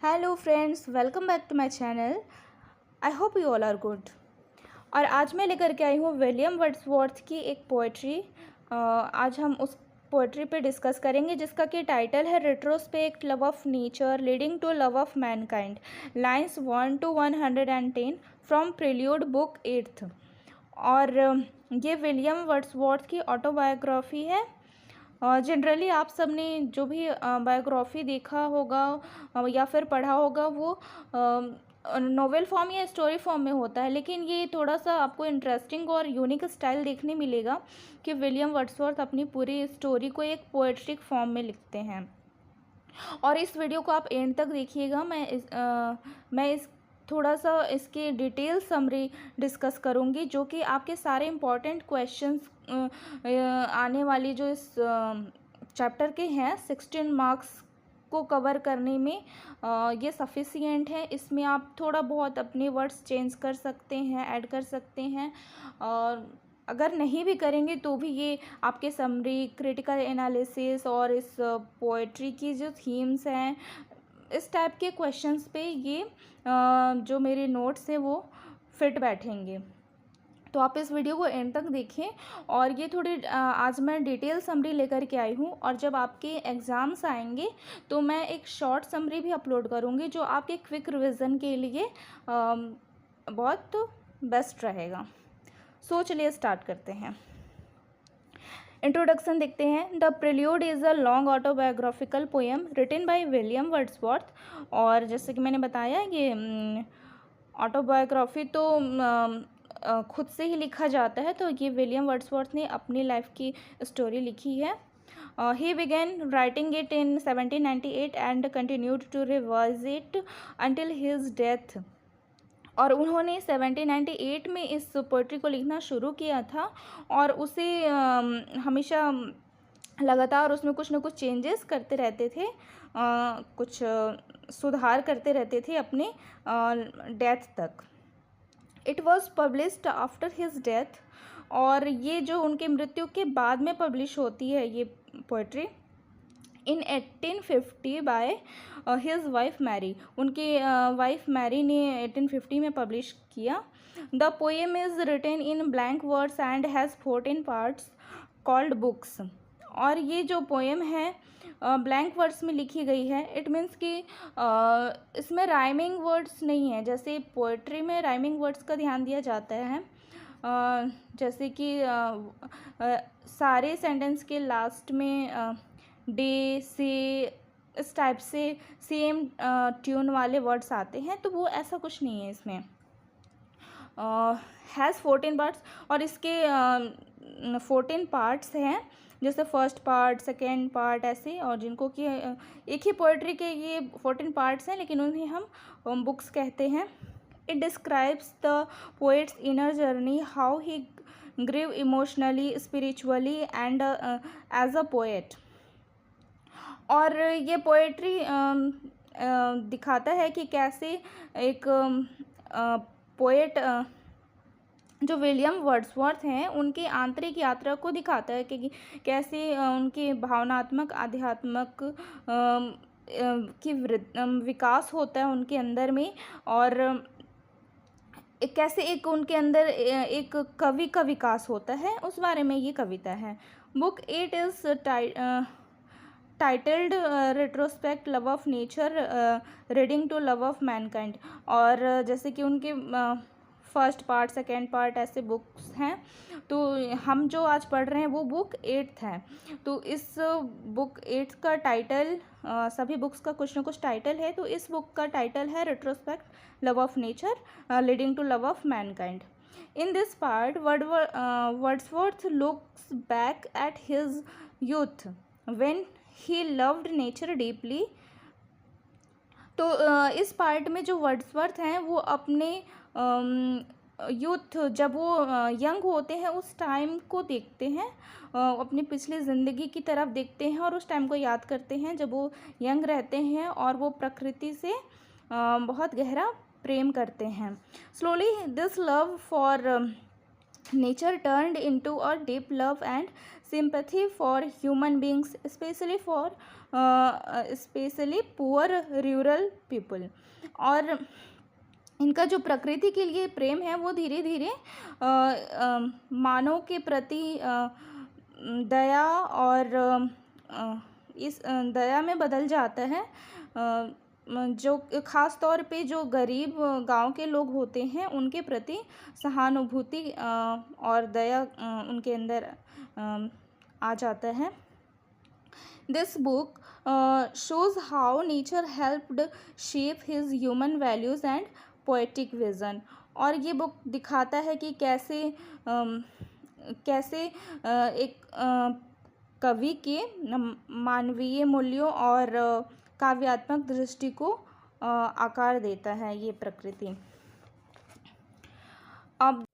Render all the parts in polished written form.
Hello friends, welcome back to my channel. I hope you all are good. और आज मैं लेकर के आई हूँ विलियम वर्ड्सवर्थ की एक पोइट्री। आज हम उस पोइट्री पे डिस्कस करेंगे जिसका कि टाइटल है retrospect love of nature leading to love of mankind, lines 1 to 110 from prelude book 8th। और ये विलियम वर्ड्सवर्थ की ऑटोबायोग्राफी है। जनरली आप सब ने जो भी बायोग्राफी देखा होगा या फिर पढ़ा होगा वो नोवेल फॉर्म या स्टोरी फॉर्म में होता है, लेकिन ये थोड़ा सा आपको इंटरेस्टिंग और यूनिक स्टाइल देखने मिलेगा कि विलियम वर्ड्सवर्थ अपनी पूरी स्टोरी को एक पोएट्रिक फॉर्म में लिखते हैं। और इस वीडियो को आप एंड तक देखिएगा। मैं इस थोड़ा सा इसकी डिटेल समरी डिस्कस करूँगी जो कि आपके सारे इम्पॉर्टेंट क्वेश्चंस आने वाली जो इस चैप्टर के हैं 16 मार्क्स को कवर करने में ये सफिशिएंट है। इसमें आप थोड़ा बहुत अपने वर्ड्स चेंज कर सकते हैं, ऐड कर सकते हैं, और अगर नहीं भी करेंगे तो भी ये आपके समरी, क्रिटिकल एनालिसिस और इस पोएट्री की जो थीम्स हैं, इस टाइप के क्वेश्चंस पे ये जो मेरे नोट्स हैं वो फिट बैठेंगे। तो आप इस वीडियो को एंड तक देखें। और ये थोड़ी आज मैं डिटेल समरी लेकर के आई हूँ, और जब आपके एग्ज़ाम्स आएंगे तो मैं एक शॉर्ट समरी भी अपलोड करूँगी जो आपके क्विक रिवीजन के लिए बहुत बेस्ट रहेगा। सो चलिए स्टार्ट करते हैं। इंट्रोडक्शन देखते हैं। The prelude is a long autobiographical poem written by William Wordsworth. और जैसे कि मैंने बताया ये ऑटोबायोग्राफी तो खुद से ही लिखा जाता है, तो ये विलियम वर्ड्सवर्थ ने अपनी लाइफ की स्टोरी लिखी है। He began writing it in 1798 and continued to revise it until his death। और उन्होंने 1798 में इस पोइट्री को लिखना शुरू किया था और उसे हमेशा लगातार उसमें कुछ ना कुछ चेंजेस करते रहते थे, कुछ सुधार करते रहते थे अपने डेथ तक। It was published after his death. और ये जो उनके मृत्यु के बाद में पब्लिश होती है ये poetry in 1850 by his wife Mary. उनकी वाइफ मैरी ने 1850 में पब्लिश किया। The poem is written in blank words and has 14 parts called books. और ये जो पोएम है ब्लैंक वर्ड्स में लिखी गई है। इट मीन्स कि इसमें राइमिंग वर्ड्स नहीं है, जैसे पोएट्री में राइमिंग वर्ड्स का ध्यान दिया जाता है। जैसे कि सारे सेंटेंस के लास्ट में डे से इस टाइप से सेम ट्यून वाले वर्ड्स आते हैं, तो वो ऐसा कुछ नहीं है इसमें। हैज़ 14 पार्ट्स और इसके 14 पार्ट्स हैं, जैसे फर्स्ट पार्ट, सेकेंड पार्ट ऐसे, और जिनको कि एक ही पोइट्री के ये 14 पार्ट्स हैं, लेकिन उन्हें हम बुक्स कहते हैं। It describes the poet's inner journey, how he grieve emotionally, spiritually and as a poet. और ये पोएट्री दिखाता है कि कैसे एक पोएट जो विलियम वर्ड्सवर्थ हैं उनकी आंतरिक यात्रा को दिखाता है कि कैसे उनके भावनात्मक, आध्यात्मक की विकास होता है उनके अंदर में, और कैसे एक उनके अंदर एक कवि का विकास होता है, उस बारे में ये कविता है। Book 8 is titled retrospect love of nature reading to love of mankind. और जैसे कि उनके फर्स्ट पार्ट, सेकेंड पार्ट ऐसे बुक्स हैं, तो हम जो आज पढ़ रहे हैं वो बुक 8th है। तो इस बुक 8th का टाइटल, सभी बुक्स का कुछ ना कुछ टाइटल है, तो इस बुक का टाइटल है retrospect love of nature leading to love of mankind. In this part Wordsworth looks back at his youth when he loved nature deeply. तो इस पार्ट में जो वर्ड्सवर्थ हैं वो अपने यूथ, जब वो यंग होते हैं उस टाइम को देखते हैं, अपनी पिछली ज़िंदगी की तरफ देखते हैं और उस टाइम को याद करते हैं जब वो यंग रहते हैं और वो प्रकृति से बहुत गहरा प्रेम करते हैं। Slowly this love for nature turned into a deep love and sympathy for human beings, especially poor rural people. और इनका जो प्रकृति के लिए प्रेम है वो धीरे धीरे मानव के प्रति दया और इस दया में बदल जाता है। जो ख़ास तौर पे जो गरीब गांव के लोग होते हैं उनके प्रति सहानुभूति और दया उनके अंदर आ जाता है। This book shows how nature helped shape his human values and poetic vision. और ये बुक दिखाता है कि कैसे एक कवि के मानवीय मूल्यों और काव्यात्मक दृष्टि को आकार देता है ये प्रकृति। अब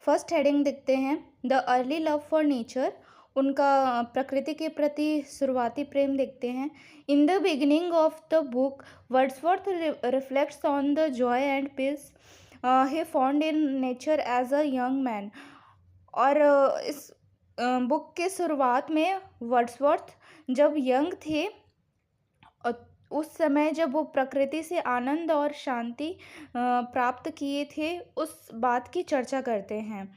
फर्स्ट हेडिंग देखते हैं, the early love for nature. उनका प्रकृति के प्रति शुरुआती प्रेम देखते हैं। In the beginning of the book Wordsworth reflects on the joy and peace he found in nature as a young man. और इस बुक के शुरुआत में वर्ड्सवर्थ जब यंग थे, उस समय जब वो प्रकृति से आनंद और शांति प्राप्त किए थे, उस बात की चर्चा करते हैं।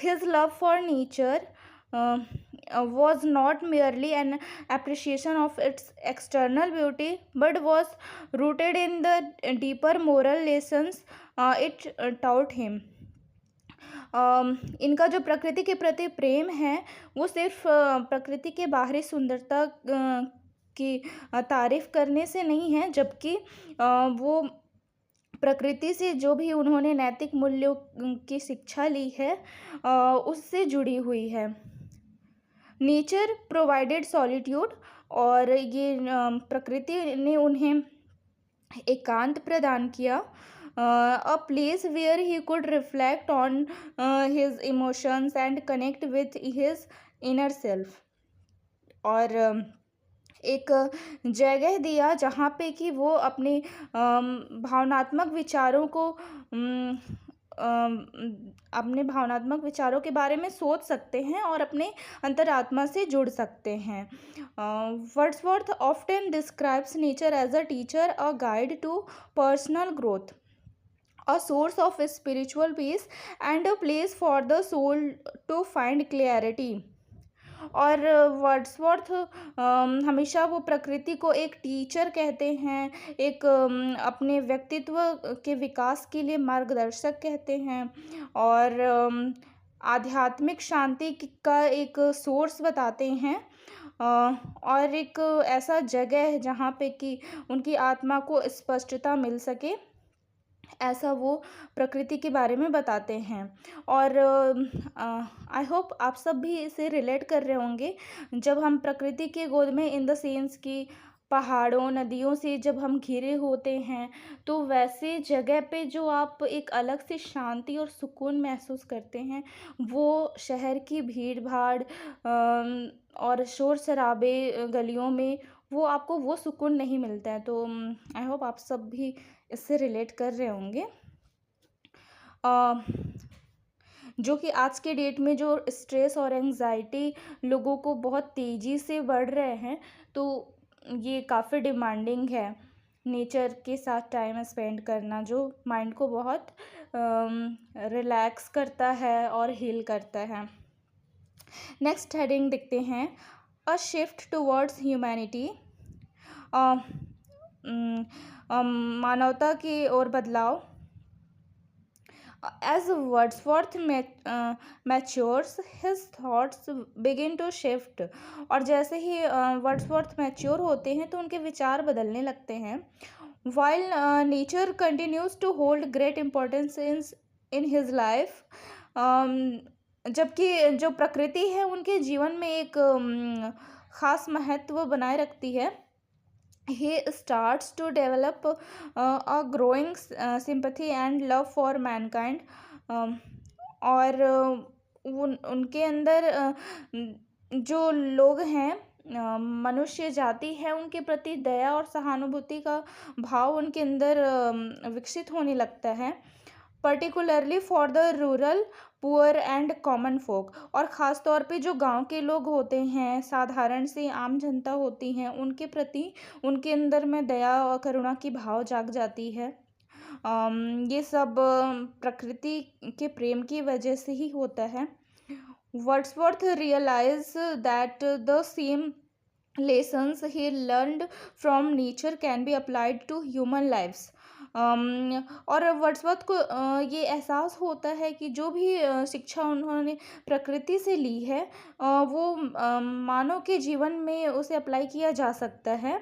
His love for nature was not merely an appreciation of its external beauty but was rooted in the deeper moral lessons it taught him. इनका जो प्रकृति के प्रति प्रेम है वो सिर्फ प्रकृति के बाहरी सुंदरता की तारीफ करने से नहीं है, जबकि वो प्रकृति से जो भी उन्होंने नैतिक मूल्यों की शिक्षा ली है उससे जुड़ी हुई है। नेचर प्रोवाइडेड सॉलिट्यूड, और ये प्रकृति ने उन्हें एकांत प्रदान किया। A place where he could reflect on his emotions and connect with his inner self. और एक जगह दिया जहाँ पे कि वो अपने भावनात्मक विचारों के बारे में सोच सकते हैं और अपने अंतरात्मा से जुड़ सकते हैं। Wordsworth often describes nature as a teacher, a guide to personal growth, a source of spiritual peace and a place for the soul to find clarity. और वर्ड्सवर्थ हमेशा वो प्रकृति को एक टीचर कहते हैं, एक अपने व्यक्तित्व के विकास के लिए मार्गदर्शक कहते हैं, और आध्यात्मिक शांति का एक सोर्स बताते हैं, और एक ऐसा जगह है जहाँ पे कि उनकी आत्मा को स्पष्टता मिल सके, ऐसा वो प्रकृति के बारे में बताते हैं। और आई होप आप सब भी इसे रिलेट कर रहे होंगे। जब हम प्रकृति के गोद में, इन द सेंस कि पहाड़ों नदियों से जब हम घिरे होते हैं, तो वैसे जगह पे जो आप एक अलग से शांति और सुकून महसूस करते हैं, वो शहर की भीड़ भाड़ और शोर शराबे गलियों में वो आपको वो सुकून नहीं मिलता है। तो आई होप आप सब भी इससे रिलेट कर रहे होंगे। जो कि आज के डेट में जो स्ट्रेस और एंजाइटी लोगों को बहुत तेज़ी से बढ़ रहे हैं, तो ये काफ़ी डिमांडिंग है नेचर के साथ टाइम स्पेंड करना, जो माइंड को बहुत रिलैक्स करता है और हील करता है। नेक्स्ट हेडिंग देखते हैं, अ शिफ्ट टुवर्ड्स ह्यूमैनिटी। मानवता की ओर बदलाव। As Wordsworth matures, his thoughts begin to shift. और जैसे ही वर्ड्सवर्थ मैच्योर होते हैं तो उनके विचार बदलने लगते हैं। While nature continues to hold great importance in his life, जबकि जो प्रकृति है उनके जीवन में एक ख़ास महत्व बनाए रखती है। He starts to develop a growing sympathy and love for mankind. और उनके अंदर जो लोग हैं, मनुष्य जाति है, उनके प्रति दया और सहानुभूति का भाव उनके अंदर विकसित होने लगता है। Particularly for the rural poor and common folk, और ख़ास तौर पे जो गांव के लोग होते हैं, साधारण से आम जनता होती हैं, उनके प्रति उनके अंदर में दया और करुणा की भाव जाग जाती है। ये सब प्रकृति के प्रेम की वजह से ही होता है। Wordsworth realize that the same lessons he learned from nature can be applied to human lives। और वर्ड्सवर्थ को ये एहसास होता है कि जो भी शिक्षा उन्होंने प्रकृति से ली है वो मानव के जीवन में उसे अप्लाई किया जा सकता है,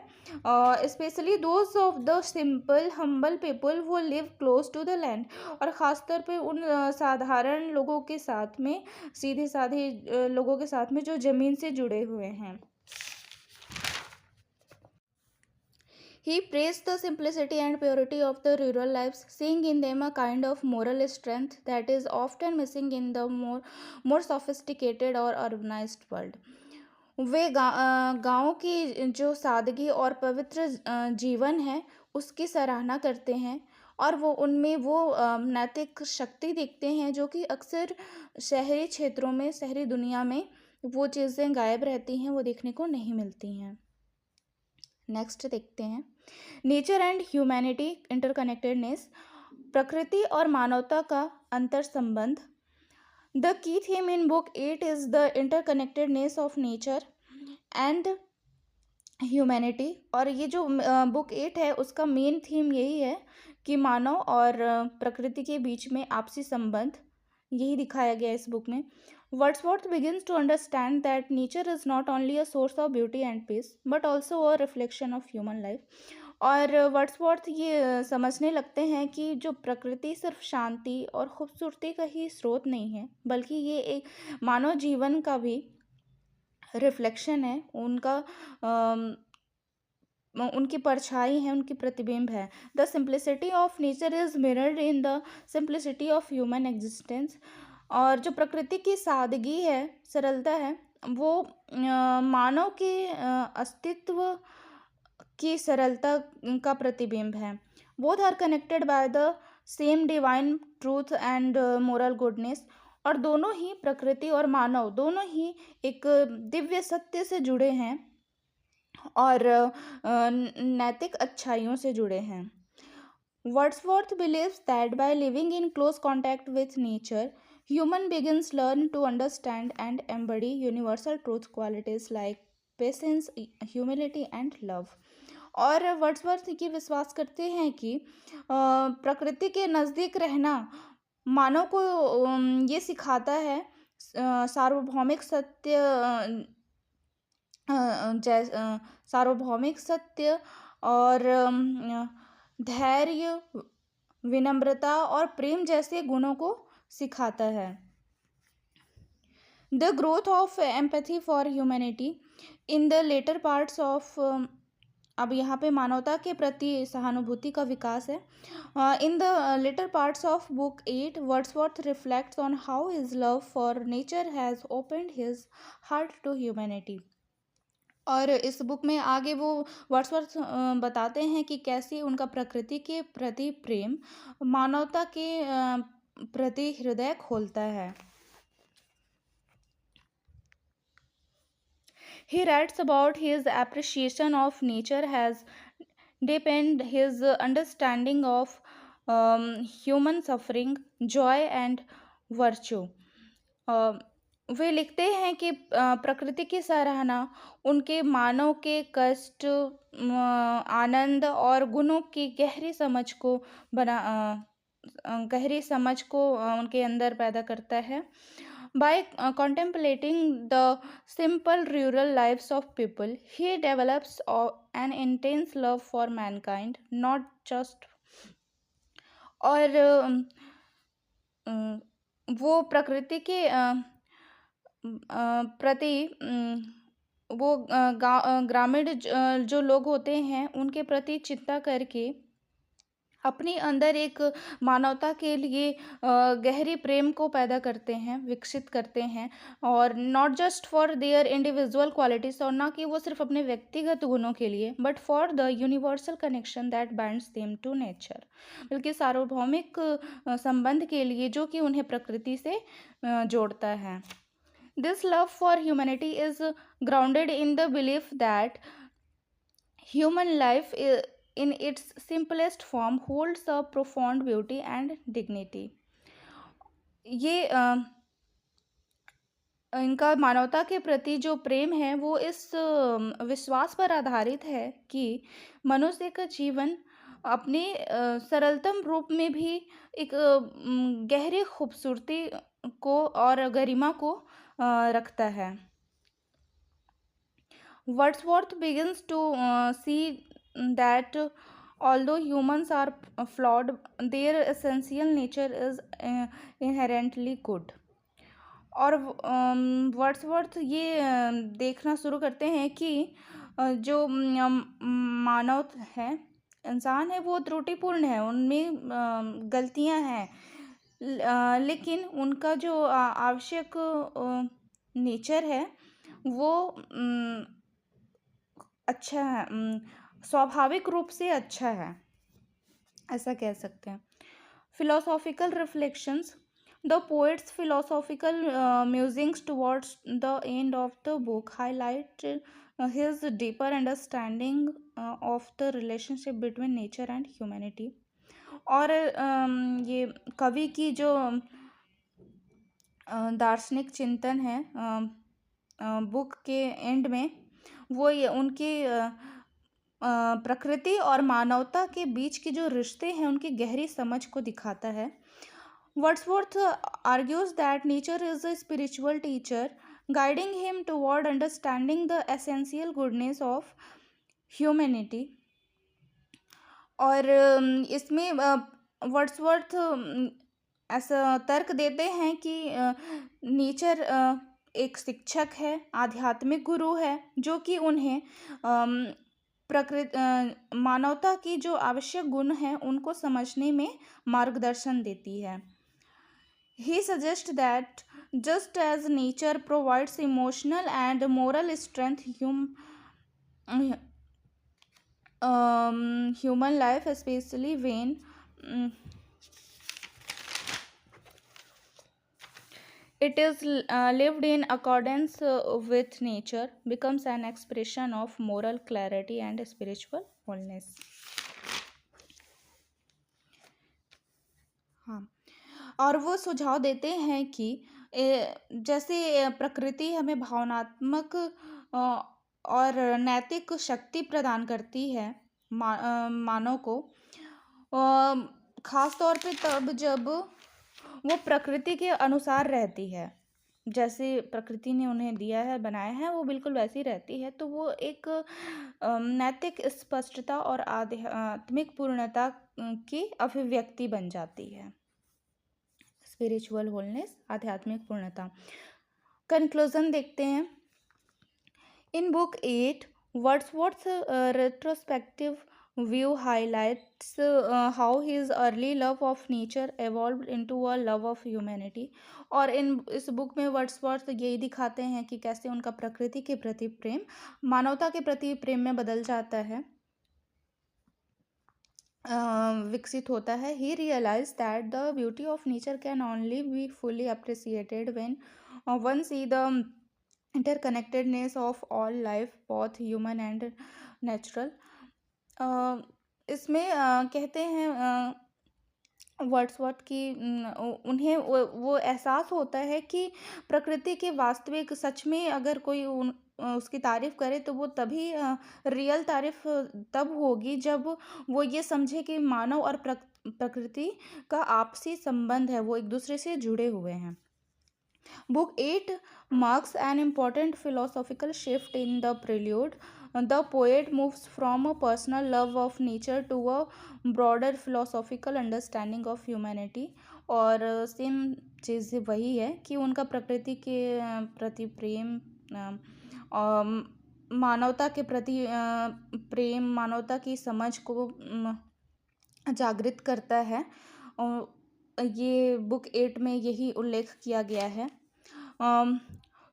specially those of the simple humble people who live close to the land, और ख़ासतौर पे उन साधारण लोगों के साथ में, सीधे साधे लोगों के साथ में जो ज़मीन से जुड़े हुए हैं। He praised the simplicity and purity of the rural lives, seeing in them a kind of moral strength that is often missing in the more sophisticated or urbanized world। वे गाँव की जो सादगी और पवित्र जीवन है उसकी सराहना करते हैं, और वो उनमें वो नैतिक शक्ति देखते हैं जो कि अक्सर शहरी क्षेत्रों में, शहरी दुनिया में वो चीज़ें गायब रहती हैं, वो देखने को नहीं मिलती हैं। नेक्स्ट देखते हैं, नेचर एंड ह्यूमैनिटी इंटरकनेक्टेडनेस, प्रकृति और मानवता का अंतर संबंध। The key theme in book 8 is the interconnectedness of nature and humanity, और ये जो बुक 8 है उसका मेन थीम यही है कि मानव और प्रकृति के बीच में आपसी संबंध यही दिखाया गया है इस बुक में। Wordsworth begins to understand that nature is not only a source of beauty and peace but also a reflection of human life। और वर्ड्सवर्थ ये समझने लगते हैं कि जो प्रकृति सिर्फ शांति और खूबसूरती का ही स्रोत नहीं है, बल्कि ये एक मानव जीवन का भी रिफ्लेक्शन है, उनकी परछाई है, उनकी प्रतिबिंब है। The simplicity of nature is mirrored in the simplicity of human existence, और जो प्रकृति की सादगी है, सरलता है, वो मानव के अस्तित्व की सरलता का प्रतिबिंब है। Both are connected by the same divine truth and moral goodness, और दोनों ही, प्रकृति और मानव दोनों ही एक दिव्य सत्य से जुड़े हैं और नैतिक अच्छाइयों से जुड़े हैं। Wordsworth believes that by living in close contact with nature, human begins learn to understand and embody universal truth qualities like patience, humility and love। और वर्ड्सवर्थ ये विश्वास करते हैं कि प्रकृति के नज़दीक रहना मानव को ये सिखाता है सार्वभौमिक सत्य, सार्वभौमिक सत्य और धैर्य, विनम्रता और प्रेम जैसे गुणों को सिखाता है। The growth of empathy for humanity in the latter parts of, अब यहाँ पे मानवता के प्रति सहानुभूति का विकास है। In the latter parts of book 8 Wordsworth reflects on how his love for nature has opened his heart to humanity. और इस बुक में आगे वो वर्ड्सवर्थ बताते हैं कि कैसे उनका प्रकृति के प्रति प्रेम मानवता के प्रति हृदय खोलता है। He writes about his appreciation of nature has deepened his understanding of human suffering, joy and virtue। वे लिखते हैं कि प्रकृति की सराहना उनके मानव के कष्ट, आनंद और गुणों की गहरी समझ को उनके अंदर पैदा करता है। By contemplating the simple rural lives of people, he develops an intense love for mankind, not just, और वो प्रकृति के प्रति वो ग्रामीण जो लोग होते हैं उनके प्रति चिंता करके अपने अंदर एक मानवता के लिए गहरी प्रेम को पैदा करते हैं, विकसित करते हैं। और not just for their individual qualities, और ना कि वो सिर्फ अपने व्यक्तिगत गुणों के लिए, but for the universal connection that binds them to nature, बल्कि सार्वभौमिक संबंध के लिए जो कि उन्हें प्रकृति से जोड़ता है। This love for humanity is grounded in the belief that human life in its simplest form holds a profound beauty and dignity. ये इनका मानवता के प्रति जो प्रेम है वो इस विश्वास पर आधारित है कि मनुष्य का जीवन अपने सरलतम रूप में भी एक गहरी खूबसूरती को और गरिमा को रखता है। Wordsworth begins to see that although humans are flawed, their essential nature is inherently good. और वर्ड्सवर्थ ये देखना शुरू करते हैं कि जो मानव है, इंसान है, वो त्रुटिपूर्ण है, उनमें गलतियां हैं, लेकिन उनका जो आवश्यक नेचर है वो अच्छा है, स्वाभाविक रूप से अच्छा है, ऐसा कह सकते हैं। Philosophical reflections, the poets philosophical musings towards the end of the book highlight his deeper understanding of the relationship between nature and humanity. और ये कवि की जो दार्शनिक चिंतन है बुक के एंड में, वो ये उनकी प्रकृति और मानवता के बीच के जो रिश्ते हैं उनकी गहरी समझ को दिखाता है। Wordsworth argues that nature is a spiritual teacher guiding him toward understanding the essential goodness of humanity. और इसमें वर्ड्सवर्थ ऐसा तर्क देते हैं कि नेचर एक शिक्षक है, आध्यात्मिक गुरु है, जो कि उन्हें प्रकृति मानवता की जो आवश्यक गुण हैं उनको समझने में मार्गदर्शन देती है। He suggest that just as nature provides emotional and moral strength human life, especially when it is lived in accordance with nature, becomes an expression of moral clarity and spiritual wholeness. हाँ, और वो सुझाव देते हैं कि जैसे प्रकृति हमें भावनात्मक और नैतिक शक्ति प्रदान करती है मानव को, खास तौर पे तब जब वो प्रकृति के अनुसार रहती है, जैसे प्रकृति ने उन्हें दिया है, बनाया है, वो बिल्कुल वैसी रहती है, तो वो एक नैतिक स्पष्टता और आध्यात्मिक पूर्णता की अभिव्यक्ति बन जाती है। स्पिरिचुअल होलनेस, आध्यात्मिक पूर्णता। कंक्लूजन देखते हैं। In book 8, वर्ड्सवर्थ's retrospective view highlights how his early love of nature evolved into a love of humanity. और इस बुक में वर्ड्सवर्थ यही दिखाते हैं कि कैसे उनका प्रकृति के प्रति प्रेम मानवता के प्रति प्रेम में बदल जाता है, विकसित होता है। He realise that the beauty of nature can only be fully appreciated when one see the interconnectedness of all life, both human and natural. इसमें कहते हैं वर्ड्सवर्थ की उन्हें वो एहसास होता है कि प्रकृति के वास्तविक सच में अगर कोई उसकी तारीफ़ करे तो वो तभी रियल तारीफ़ तब होगी जब वो ये समझे कि मानव और प्रकृति का आपसी संबंध है, वो एक दूसरे से जुड़े हुए हैं। Book 8 marks an important philosophical shift in the prelude. The poet moves from a personal love of nature to a broader philosophical understanding of humanity. और सेम चीज़ वही है कि उनका प्रकृति के प्रति प्रेम, मानवता के प्रति प्रेम, मानवता की समझ को जागृत करता है। ये बुक 8 में यही उल्लेख किया गया है।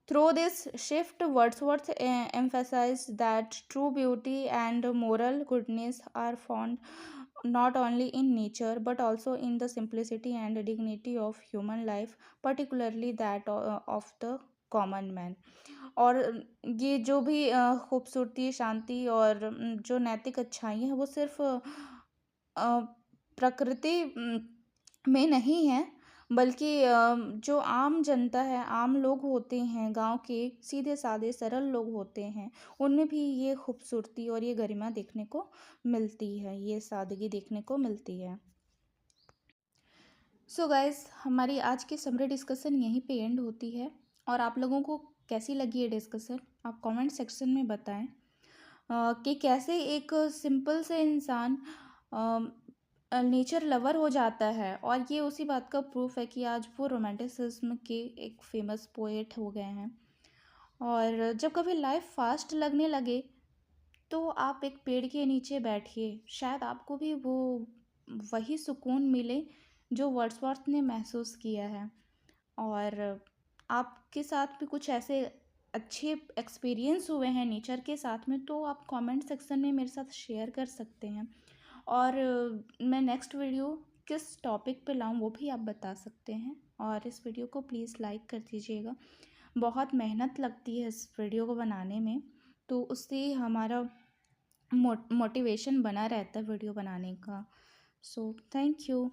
Through this shift, Wordsworth emphasized that true beauty and moral goodness are found not only in nature but also in the simplicity and dignity of human life, particularly that of the common man. और ये जो भी खूबसूरती, शांति और जो नैतिक अच्छाई है वो सिर्फ प्रकृति में नहीं है, बल्कि जो आम जनता है, आम लोग होते हैं, गाँव के सीधे-साधे सरल लोग होते हैं, उनमें भी ये खूबसूरती और ये गरिमा देखने को मिलती है, ये सादगी देखने को मिलती है। सो गाइस, हमारी आज की समरी डिस्कशन यहीं पे एंड होती है। और आप लोगों को कैसी लगी ये डिस्कशन, आप कमेंट सेक्शन में बताएं कि कैसे एक सिंपल से इंसान नेचर लवर हो जाता है। और ये उसी बात का प्रूफ है कि आज वो रोमांटिसिज्म के एक फेमस पोएट हो गए हैं। और जब कभी लाइफ फास्ट लगने लगे तो आप एक पेड़ के नीचे बैठिए, शायद आपको भी वो वही सुकून मिले जो वर्ड्सवर्थ ने महसूस किया है। और आपके साथ भी कुछ ऐसे अच्छे एक्सपीरियंस हुए हैं नेचर के साथ में, तो आप कमेंट सेक्शन में मेरे साथ शेयर कर सकते हैं। और मैं नेक्स्ट वीडियो किस टॉपिक पे लाऊं वो भी आप बता सकते हैं। और इस वीडियो को प्लीज़ लाइक कर दीजिएगा, बहुत मेहनत लगती है इस वीडियो को बनाने में, तो उससे हमारा मोटिवेशन बना रहता है वीडियो बनाने का। So thank you.